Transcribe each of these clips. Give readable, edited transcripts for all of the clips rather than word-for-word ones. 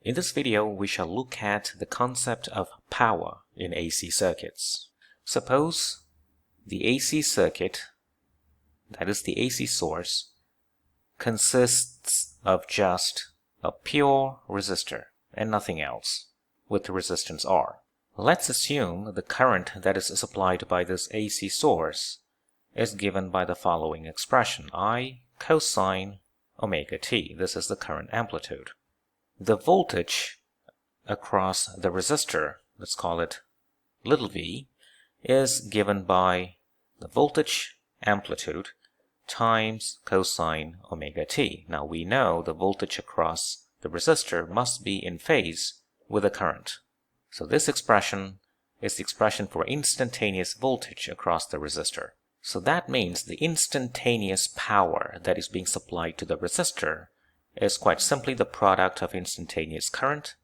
In this video, we shall look at the concept of power in AC circuits. Suppose the AC circuit, that is the AC source, consists of just a pure resistor and nothing else with the resistance R. Let's assume the current that is supplied by this AC source is given by the following expression, I cosine omega t. This is the current amplitude. The voltage across the resistor, let's call it little v, is given by the voltage amplitude times cosine omega t. Now we know the voltage across the resistor must be in phase with the current. So this expression is the expression for instantaneous voltage across the resistor. So that means the instantaneous power that is being supplied to the resistor is quite simply the product of instantaneous current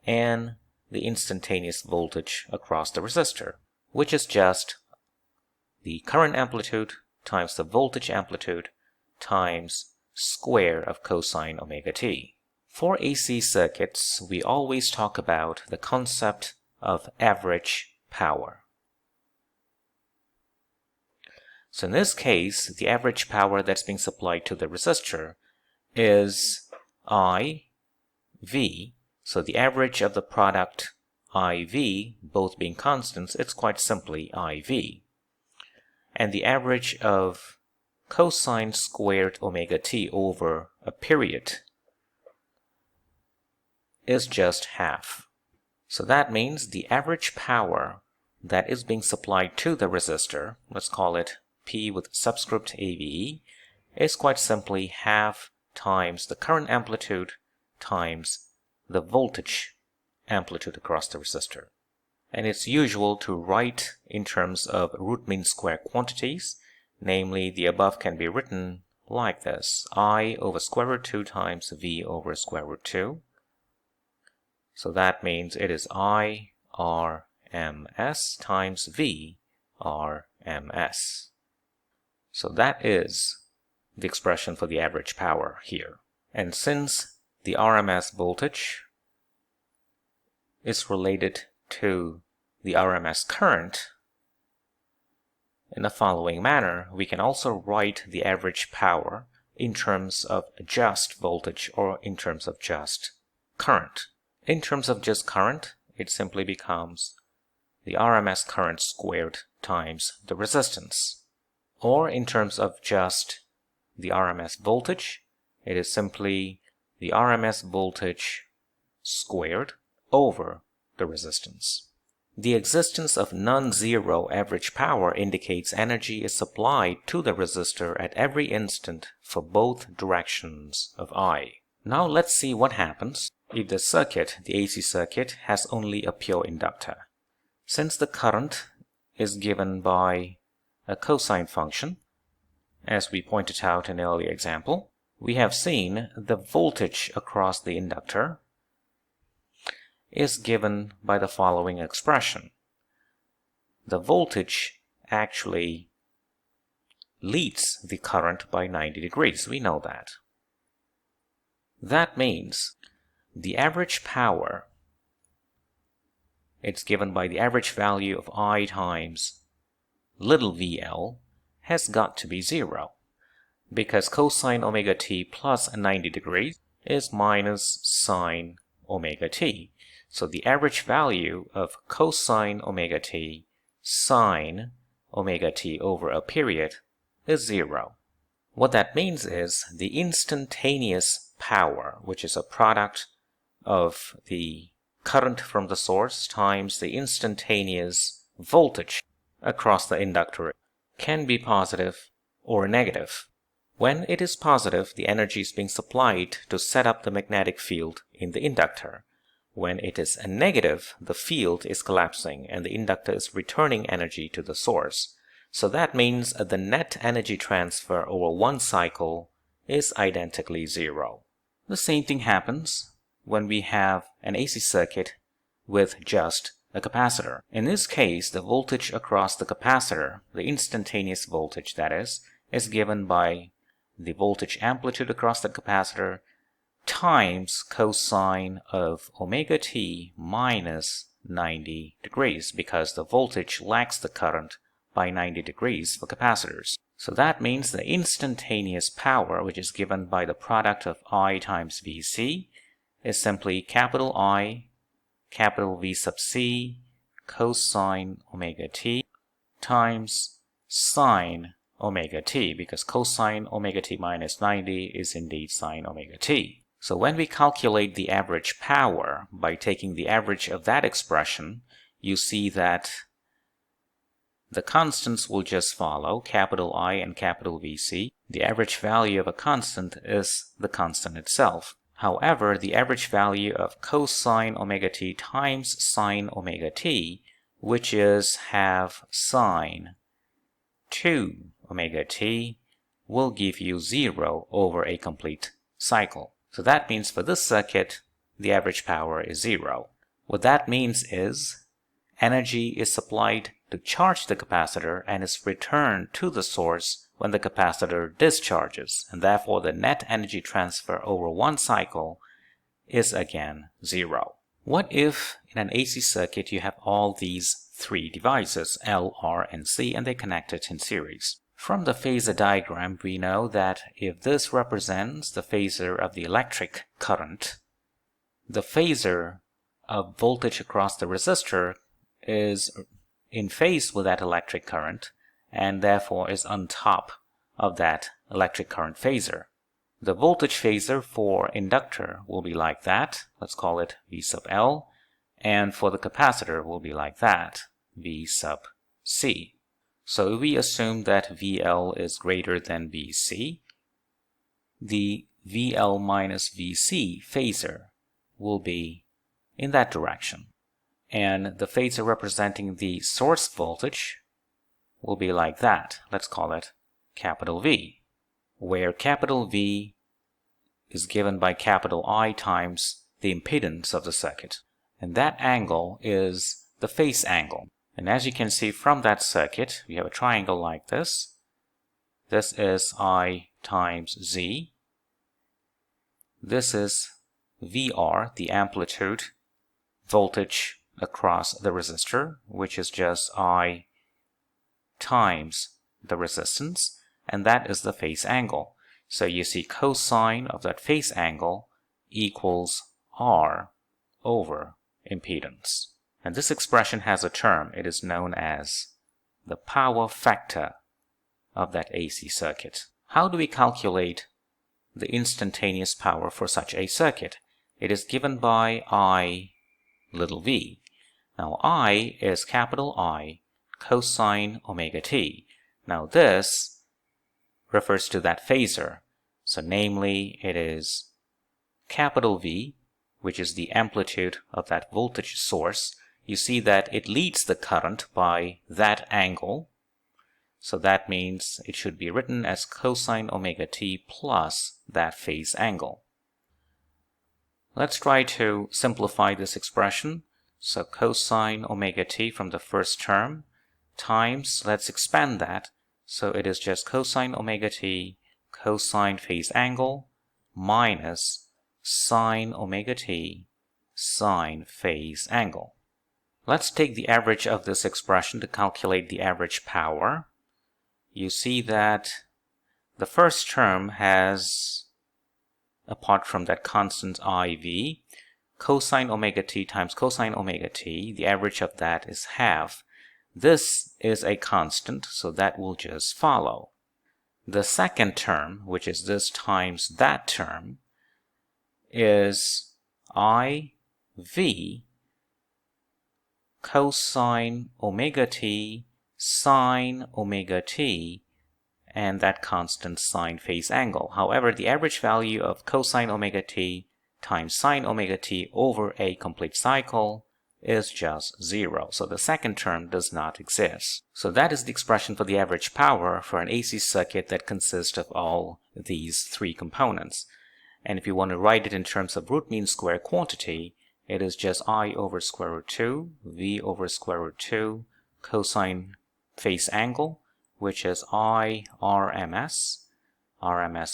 and the instantaneous voltage across the resistor, which is just the current amplitude times the voltage amplitude times square of cosine omega t. For AC circuits, we always talk about the concept of average power. So in this case, the average power that's being supplied to the resistor is IV. So the average of the product IV, both being constants, it's quite simply IV. And the average of cosine squared omega t over a period is just half. So that means the average power that is being supplied to the resistor, let's call it P with subscript AVE, is quite simply half times the current amplitude times the voltage amplitude across the resistor. And it's usual to write in terms of root mean square quantities, namely the above can be written like this, I over square root 2 times V over square root 2. So that means it is I RMS times V RMS. So that is the expression for the average power here. And since the RMS voltage is related to the RMS current in the following manner, we can also write the average power in terms of just voltage or in terms of just current. In terms of just current, it simply becomes the RMS current squared times the resistance. Or in terms of just the RMS voltage, it is simply the RMS voltage squared over the resistance. The existence of non-zero average power indicates energy is supplied to the resistor at every instant for both directions of I. Now let's see what happens if the circuit, the AC circuit, has only a pure inductor. Since the current is given by a cosine function, as we pointed out in an earlier example, we have seen the voltage across the inductor is given by the following expression. The voltage actually leads the current by 90 degrees. We know that. That means the average power, it's given by the average value of I times little VL, has got to be 0, because cosine omega t plus 90 degrees is minus sine omega t. So the average value of cosine omega t sine omega t over a period is 0. What that means is the instantaneous power, which is a product of the current from the source times the instantaneous voltage across the inductor, can be positive or negative. When it is positive, the energy is being supplied to set up the magnetic field in the inductor. When it is a negative, the field is collapsing and the inductor is returning energy to the source. So that means the net energy transfer over one cycle is identically 0. The same thing happens when we have an AC circuit with just a capacitor. In this case, the voltage across the capacitor, the instantaneous voltage that is given by the voltage amplitude across the capacitor times cosine of omega t minus 90 degrees, because the voltage lags the current by 90 degrees for capacitors. So that means the instantaneous power, which is given by the product of I times Vc, is simply capital I, capital V sub c, cosine omega t times sine omega t, because cosine omega t minus 90 is indeed sine omega t. So when we calculate the average power by taking the average of that expression, you see that the constants will just follow, capital I and capital Vc. The average value of a constant is the constant itself. However, the average value of cosine omega t times sine omega t, which is half sine 2 omega t, will give you 0 over a complete cycle. So that means for this circuit, the average power is 0. What that means is energy is supplied to charge the capacitor and is returned to the source when the capacitor discharges, and therefore the net energy transfer over one cycle is again 0. What if in an AC circuit you have all these three devices, L, R, and C, and they're connected in series? From the phasor diagram, we know that if this represents the phasor of the electric current, the phasor of voltage across the resistor is in phase with that electric current and therefore is on top of that electric current phasor. The voltage phasor for inductor will be like that. Let's call it V sub L. And for the capacitor will be like that, V sub C. So if we assume that VL is greater than VC, the VL minus VC phasor will be in that direction. And the phasor representing the source voltage will be like that. Let's call it capital V, where capital V is given by capital I times the impedance of the circuit. And that angle is the phase angle. And as you can see from that circuit, we have a triangle like this. This is I times Z. This is VR, the amplitude voltage across the resistor, which is just I times the resistance, and that is the phase angle. So you see cosine of that phase angle equals R over impedance. And this expression has a term. It is known as the power factor of that AC circuit. How do we calculate the instantaneous power for such a circuit? It is given by I little v. Now I is capital I cosine omega t. Now this refers to that phasor. So namely, it is capital V, which is the amplitude of that voltage source. You see that it leads the current by that angle. So that means it should be written as cosine omega t plus that phase angle. Let's try to simplify this expression. So cosine omega t from the first term times, let's expand that. So it is just cosine omega t cosine phase angle minus sine omega t sine phase angle. Let's take the average of this expression to calculate the average power. You see that the first term has, apart from that constant IV, cosine omega t times cosine omega t, the average of that is half. This is a constant, so that will just follow. The second term, which is this times that term, is IV cosine omega t sine omega t, and that constant sine phase angle. However, the average value of cosine omega t times sine omega t over a complete cycle is just 0. So the second term does not exist. So that is the expression for the average power for an AC circuit that consists of all these three components. And if you want to write it in terms of root mean square quantity, it is just I over square root 2, V over square root 2, cosine phase angle, which is I RMS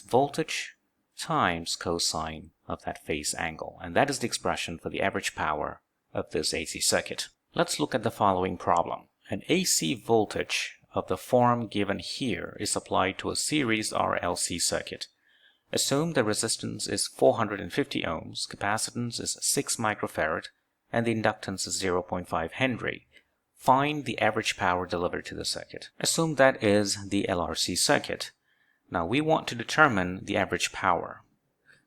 voltage, times cosine of that phase angle. And that is the expression for the average power of this AC circuit. Let's look at the following problem. An AC voltage of the form given here is applied to a series RLC circuit. Assume the resistance is 450 ohms, capacitance is 6 microfarad, and the inductance is 0.5 Henry. Find the average power delivered to the circuit. Assume that is the LRC circuit. Now we want to determine the average power.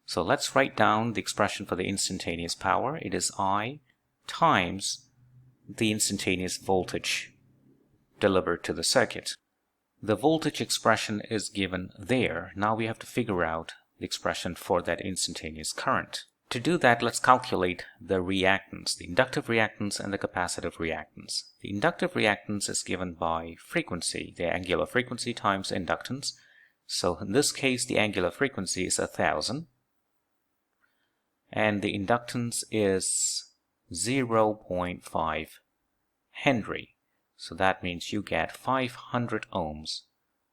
So let's write down the expression for the instantaneous power. It is I times the instantaneous voltage delivered to the circuit. The voltage expression is given there. Now we have to figure out the expression for that instantaneous current. To do that, let's calculate the reactance, the inductive reactance and the capacitive reactance. The inductive reactance is given by frequency, the angular frequency times inductance. So in this case, the angular frequency is 1000 and the inductance is 0.5 Henry. So that means you get 500 ohms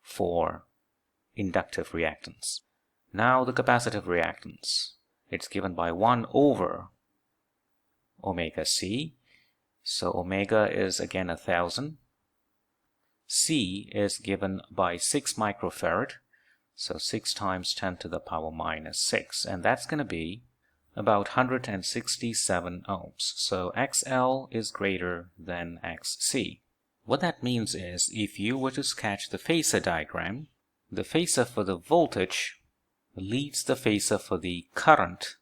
for inductive reactance. Now the capacitive reactance. It's given by 1 over omega C. So omega is again 1000. C is given by 6 microfarad. So 6 times 10 to the power minus 6. And that's going to be about 167 ohms. So XL is greater than XC. What that means is if you were to sketch the phasor diagram, the phasor for the voltage leads the phasor for the current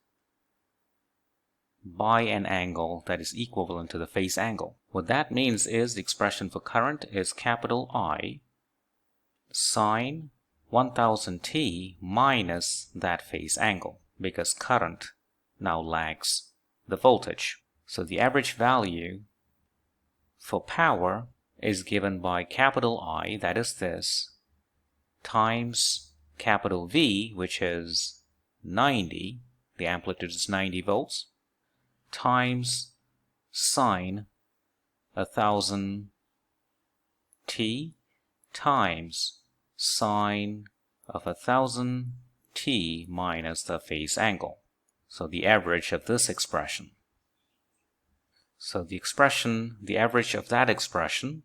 by an angle that is equivalent to the phase angle. What that means is the expression for current is capital I sine 1000t minus that phase angle, because current now lags the voltage. So the average value for power is given by capital I, that is this, times capital V, which is 90, the amplitude is 90 volts, times sine 1000 t times sine of 1000 t minus the phase angle. So the average of this expression. So the expression, the average of that expression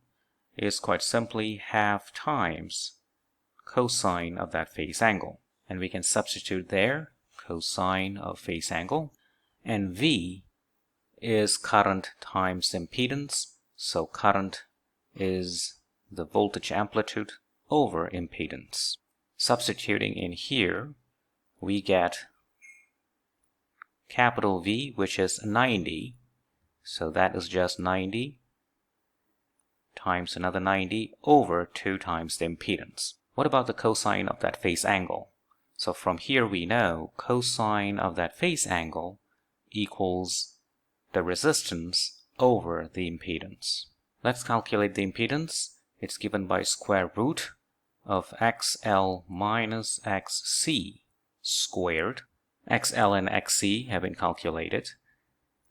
is quite simply half times cosine of that phase angle. And we can substitute there cosine of phase angle. And V is current times impedance. So current is the voltage amplitude over impedance. Substituting in here, we get capital V, which is 90. So that is just 90 times another 90 over 2 times the impedance. What about the cosine of that phase angle? So from here we know cosine of that phase angle equals the resistance over the impedance. Let's calculate the impedance. It's given by square root of XL minus XC squared. XL and XC have been calculated,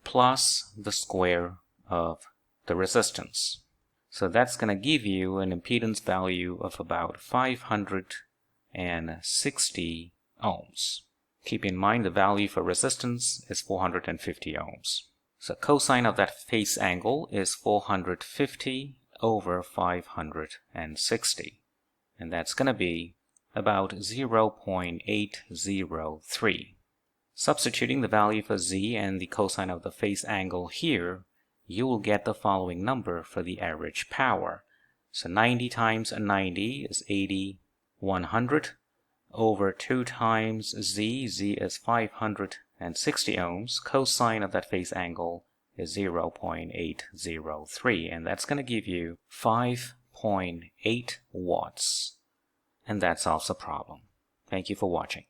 plus the square of the resistance. So that's going to give you an impedance value of about 560 ohms. Keep in mind the value for resistance is 450 ohms. So cosine of that phase angle is 450 over 560. And that's going to be about 0.803. Substituting the value for Z and the cosine of the phase angle here, you will get the following number for the average power. So 90 times 90 is 8100 over 2 times Z. Z is 560 ohms. Cosine of that phase angle is 0.803, and that's going to give you 5.8 watts. And that solves the problem. Thank you for watching.